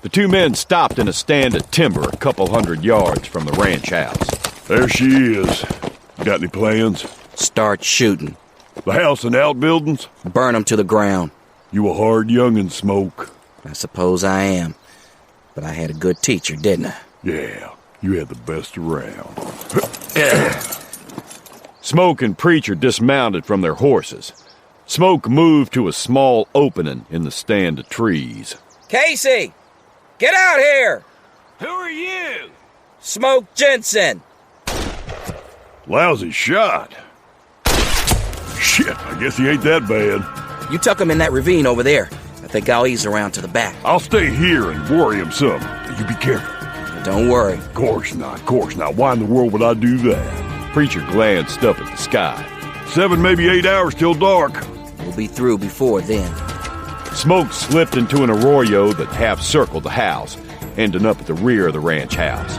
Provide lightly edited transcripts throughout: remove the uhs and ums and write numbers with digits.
The two men stopped in a stand of timber a couple hundred yards from the ranch house. There she is. Got any plans? Start shooting. The house and outbuildings? Burn them to the ground. You a hard young'un, Smoke. I suppose I am. But I had a good teacher, didn't I? Yeah, you had the best around. Smoke and Preacher dismounted from their horses. Smoke moved to a small opening in the stand of trees. Casey! Get out here! Who are you? Smoke Jensen. Lousy shot. Shit, I guess he ain't that bad. You tuck him in that ravine over there. I think I'll ease around to the back. I'll stay here and worry him some. You be careful. Don't worry. Of course not. Why in the world would I do that? Preacher glanced up at the sky. 7, maybe 8 hours till dark. We'll be through before then. Smoke slipped into an arroyo that half-circled the house, ending up at the rear of the ranch house.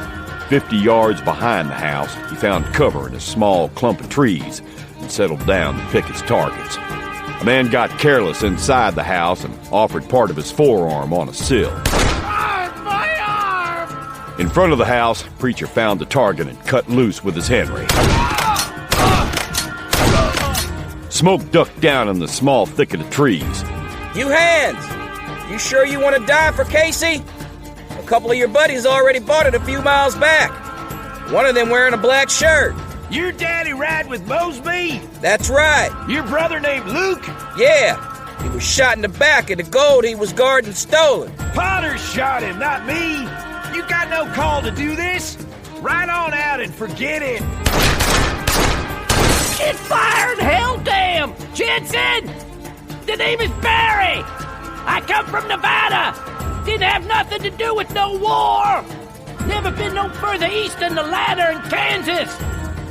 50 yards behind the house, he found cover in a small clump of trees and settled down to pick his targets. A man got careless inside the house and offered part of his forearm on a sill. My arm! In front of the house, Preacher found the target and cut loose with his Henry. Smoke ducked down in the small thicket of trees. You hands! You sure you want to die for Casey? A couple of your buddies already bought it a few miles back. One of them wearing a black shirt. Your daddy ride with Mosby? That's right. Your brother named Luke? Yeah. He was shot in the back and the gold he was guarding stolen. Potter shot him, not me. You got no call to do this. Ride on out and forget it. It's fire and hell damn! Jensen! The name is Barry! I come from Nevada! Didn't have nothing to do with no war! Never been no further east than the ladder in Kansas!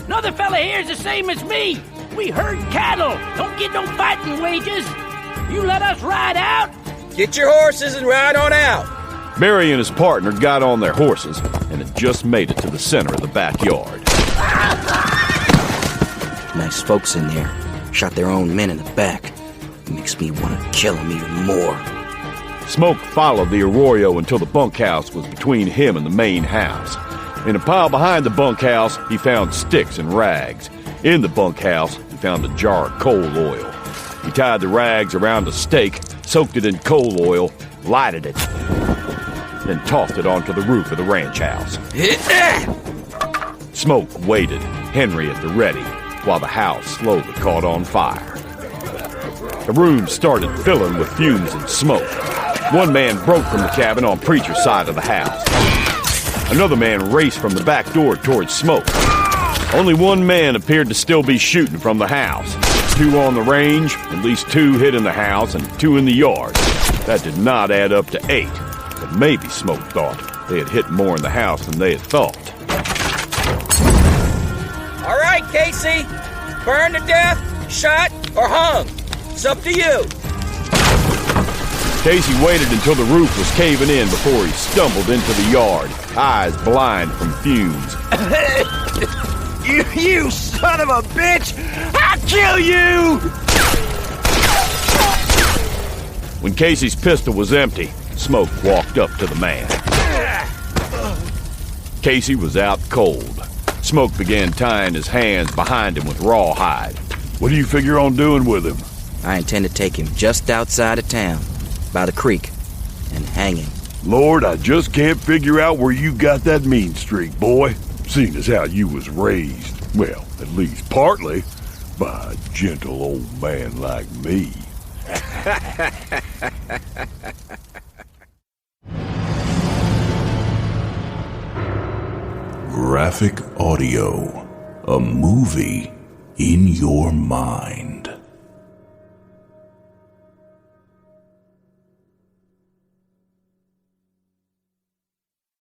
Another fella here's the same as me! We herd cattle! Don't get no fighting wages! You let us ride out? Get your horses and ride on out! Barry and his partner got on their horses and had just made it to the center of the backyard. Nice folks in there. Shot their own men in the back. Makes me want to kill them even more. Smoke followed the arroyo until the bunkhouse was between him and the main house. In a pile behind the bunkhouse, he found sticks and rags. In the bunkhouse, he found a jar of coal oil. He tied the rags around a stake, soaked it in coal oil, lighted it, then tossed it onto the roof of the ranch house. Smoke waited, Henry at the ready, while the house slowly caught on fire. The room started filling with fumes and smoke. One man broke from the cabin on Preacher's side of the house. Another man raced from the back door towards Smoke. Only one man appeared to still be shooting from the house. 2 on the range, at least 2 hit in the house, and 2 in the yard. That did not add up to 8, but maybe Smoke thought they had hit more in the house than they had thought. All right, Casey. Burned to death, shot, or hung. It's up to you. Casey waited until the roof was caving in before he stumbled into the yard, eyes blind from fumes. You son of a bitch! I'll kill you! When Casey's pistol was empty, Smoke walked up to the man. Casey was out cold. Smoke began tying his hands behind him with rawhide. What do you figure on doing with him? I intend to take him just outside of town, by the creek, and hang him. Lord, I just can't figure out where you got that mean streak, boy. Seeing as how you was raised, well, at least partly, by a gentle old man like me. Graphic Audio, a movie in your mind.